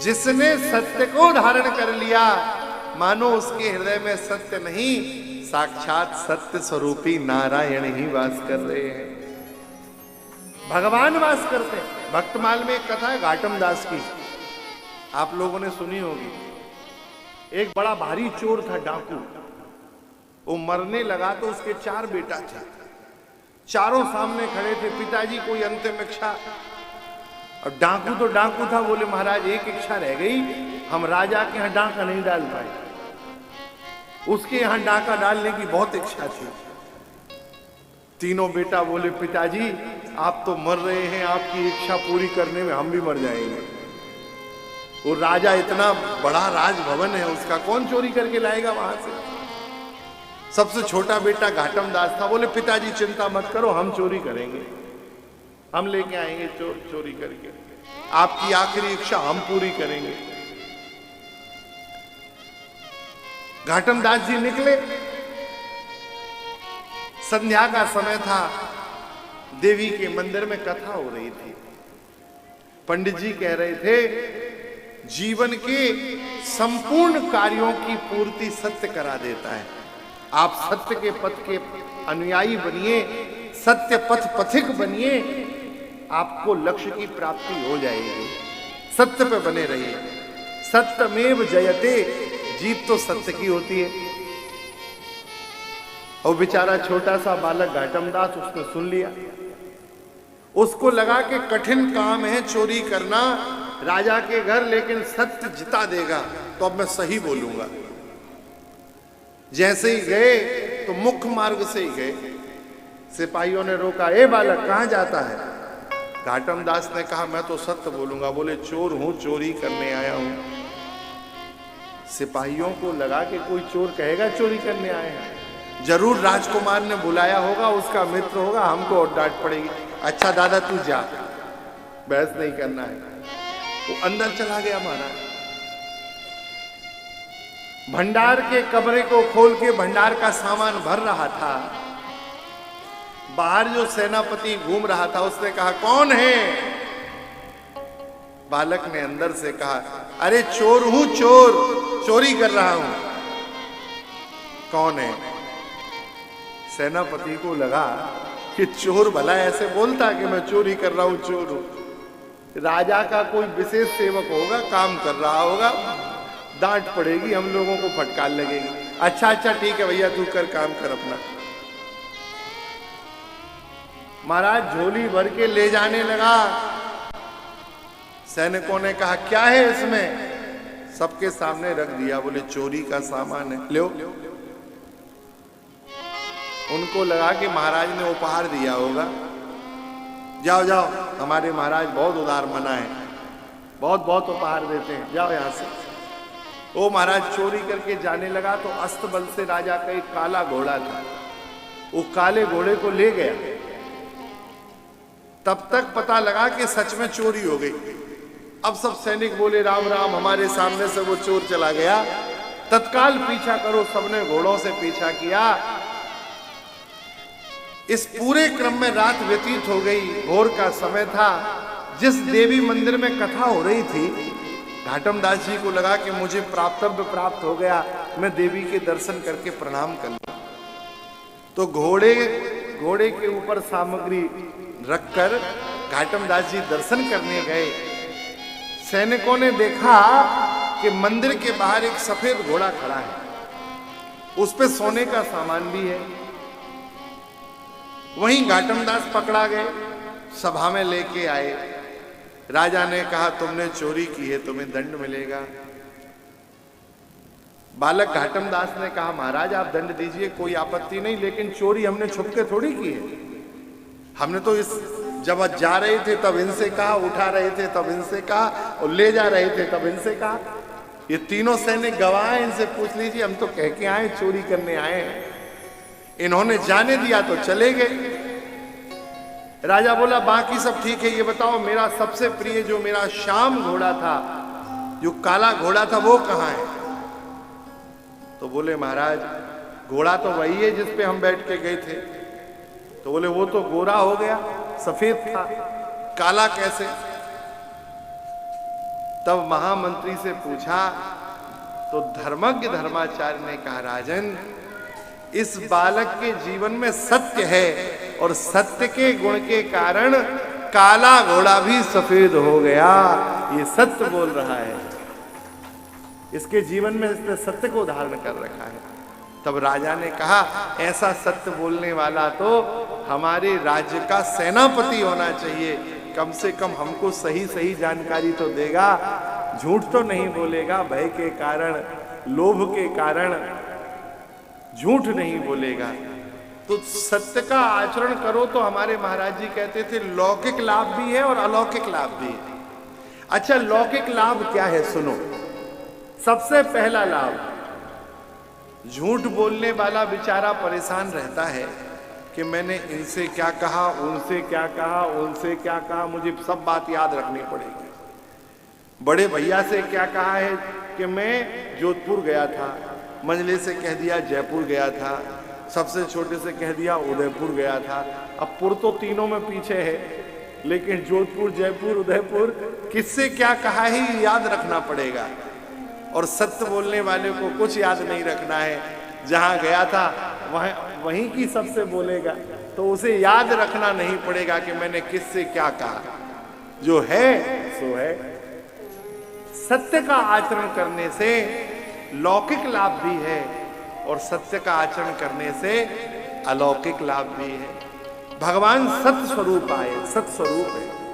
जिसने सत्य को धारण कर लिया मानो उसके हृदय में सत्य नहीं, साक्षात सत्य स्वरूपी नारायण ही वास कर रहे हैं, भगवान वास करते हैं। भक्तमाल में एक कथा है घाटम दास की, आप लोगों ने सुनी होगी। एक बड़ा भारी चोर था, डाकू। वो मरने लगा तो उसके 4 बेटा थे, चारों सामने खड़े थे। पिताजी कोई अंतिम इच्छा, और डाकू तो डाकू था, बोले महाराज एक इच्छा रह गई, हम राजा के यहां डाका नहीं डाल पाए, उसके यहां डाका डालने की बहुत इच्छा थी। तीनों बेटा बोले पिताजी आप तो मर रहे हैं, आपकी इच्छा पूरी करने में हम भी मर जाएंगे। वो राजा इतना बड़ा राजभवन है, उसका कौन चोरी करके लाएगा वहां से। सबसे छोटा बेटा घाटम दास था, बोले पिताजी चिंता मत करो, हम चोरी करेंगे, हम लेके आएंगे चोरी करके, आपकी आखिरी इच्छा हम पूरी करेंगे। घाटम दास जी निकले, संध्या का समय था, देवी के मंदिर में कथा हो रही थी। पंडित जी कह रहे थे जीवन के संपूर्ण कार्यों की पूर्ति सत्य करा देता है, आप सत्य के पथ के अनुयायी बनिए, सत्य पथ पथिक बनिए, आपको लक्ष्य की प्राप्ति हो जाएगी। सत्य पे बने रहिए, सत्यमेव जयते, जीत तो सत्य की होती है। और बेचारा छोटा सा बालक घाटम दास, उसने सुन लिया, उसको लगा कि कठिन काम है चोरी करना राजा के घर, लेकिन सत्य जिता देगा तो अब मैं सही बोलूंगा। जैसे ही गए तो मुख्य मार्ग से ही गए, सिपाहियों ने रोका, ए बालक कहां जाता है? घाटम दास ने कहा मैं तो सत्य बोलूंगा। बोले चोर हूं, चोरी करने आया हूं। सिपाहियों को लगा कि कोई चोर कहेगा चोरी करने आए हैं, जरूर राजकुमार ने बुलाया होगा, उसका मित्र होगा, हमको और डांट पड़ेगी। अच्छा दादा तू जा, बहस नहीं करना है। वो अंदर चला गया महाराज, भंडार के कमरे को खोल के भंडार का सामान भर रहा था। बाहर जो सेनापति घूम रहा था उसने कहा कौन है? बालक ने अंदर से कहा अरे चोर हूं, चोर, चोरी कर रहा हूं। कौन है? सेनापति को लगा कि चोर भला ऐसे बोलता कि मैं चोरी कर रहा हूं, चोर हूं। राजा का कोई विशेष सेवक होगा, काम कर रहा होगा, डांट पड़ेगी, हम लोगों को फटकार लगेगी। अच्छा अच्छा ठीक है भैया, तू कर काम कर अपना। महाराज झोली भर के ले जाने लगा। सैनिकों ने कहा क्या है इसमें? सबके सामने रख दिया। बोले चोरी का सामान है, लो। उनको लगा कि महाराज ने उपहार दिया होगा। जाओ जाओ, हमारे महाराज बहुत उदार मना है, बहुत बहुत उपहार देते हैं, जाओ यहां से। वो महाराज चोरी करके जाने लगा तो अस्तबल से राजा का एक काला घोड़ा था, वो काले घोड़े को ले गया। तब तक पता लगा कि सच में चोरी हो गई। अब सब सैनिक बोले राम राम, हमारे सामने से वो चोर चला गया, तत्काल पीछा करो। सबने घोड़ों से पीछा किया। इस पूरे क्रम में रात व्यतीत हो गई, भोर का समय था। जिस देवी मंदिर में कथा हो रही थी, घाटम दास जी को लगा कि मुझे प्राप्तव्य प्राप्त हो गया, मैं देवी के दर्शन करके प्रणाम कर लूं। तो घोड़े के ऊपर सामग्री रखकर घाटम दास जी दर्शन करने गए। सैनिकों ने देखा कि मंदिर के बाहर एक सफेद घोड़ा खड़ा है, उस पे सोने का सामान भी है। वहीं घाटम दास पकड़ा गए, सभा में लेके आए। राजा ने कहा तुमने चोरी की है, तुम्हें दंड मिलेगा। बालक घाटम दास ने कहा महाराज आप दंड दीजिए, कोई आपत्ति नहीं, लेकिन चोरी हमने छुप के थोड़ी की है। हमने तो जब जा रहे थे तब इनसे कहा, उठा रहे थे तब इनसे कहा, और ले जा रहे थे तब इनसे कहा। ये तीनों सैनिक गवाह हैं, इनसे पूछ लीजिए, हम तो कह के आए चोरी करने आए हैं। इन्होंने जाने दिया तो चले गए। राजा बोला बाकी सब ठीक है, ये बताओ मेरा सबसे प्रिय जो मेरा श्याम घोड़ा था, जो काला घोड़ा था, वो कहाँ है? तो बोले महाराज घोड़ा तो वही है जिस पे हम बैठ के गए थे। तो बोले वो तो गोरा हो गया, सफेद था, काला कैसे? तब महामंत्री से पूछा तो धर्मज्ञ धर्माचार्य ने कहा, राजन, इस बालक के जीवन में सत्य है और सत्य के गुण के कारण काला घोड़ा भी सफेद हो गया। ये सत्य बोल रहा है, इसके जीवन में इसने सत्य को धारण कर रखा है। तब राजा ने कहा, ऐसा सत्य बोलने वाला तो हमारे राज्य का सेनापति होना चाहिए, कम से कम हमको सही सही जानकारी तो देगा, झूठ तो नहीं बोलेगा, भय के कारण, लोभ के कारण झूठ नहीं बोलेगा। तो सत्य का आचरण करो तो हमारे महाराज जी कहते थे लौकिक लाभ भी है और अलौकिक लाभ भी है। अच्छा, लौकिक लाभ क्या है सुनो। सबसे पहला लाभ, झूठ बोलने वाला बेचारा परेशान रहता है कि मैंने इनसे क्या कहा, उनसे क्या कहा, उनसे क्या कहा, मुझे सब बात याद रखनी पड़ेगी। बड़े भैया से क्या कहा है कि मैं जोधपुर गया था, मंझले से कह दिया जयपुर गया था, सबसे छोटे से कह दिया उदयपुर गया था। अब पुर तो तीनों में पीछे है, लेकिन जोधपुर, जयपुर, उदयपुर किससे क्या कहा है याद रखना पड़ेगा। और सत्य बोलने वाले को कुछ याद नहीं रखना है, जहां गया था वहीं की सबसे बोलेगा, तो उसे याद रखना नहीं पड़ेगा कि मैंने किससे क्या कहा। जो है सो है। सत्य का आचरण करने से लौकिक लाभ भी है और सत्य का आचरण करने से अलौकिक लाभ भी है। भगवान सत्य स्वरूप आए, सत्य स्वरूप है।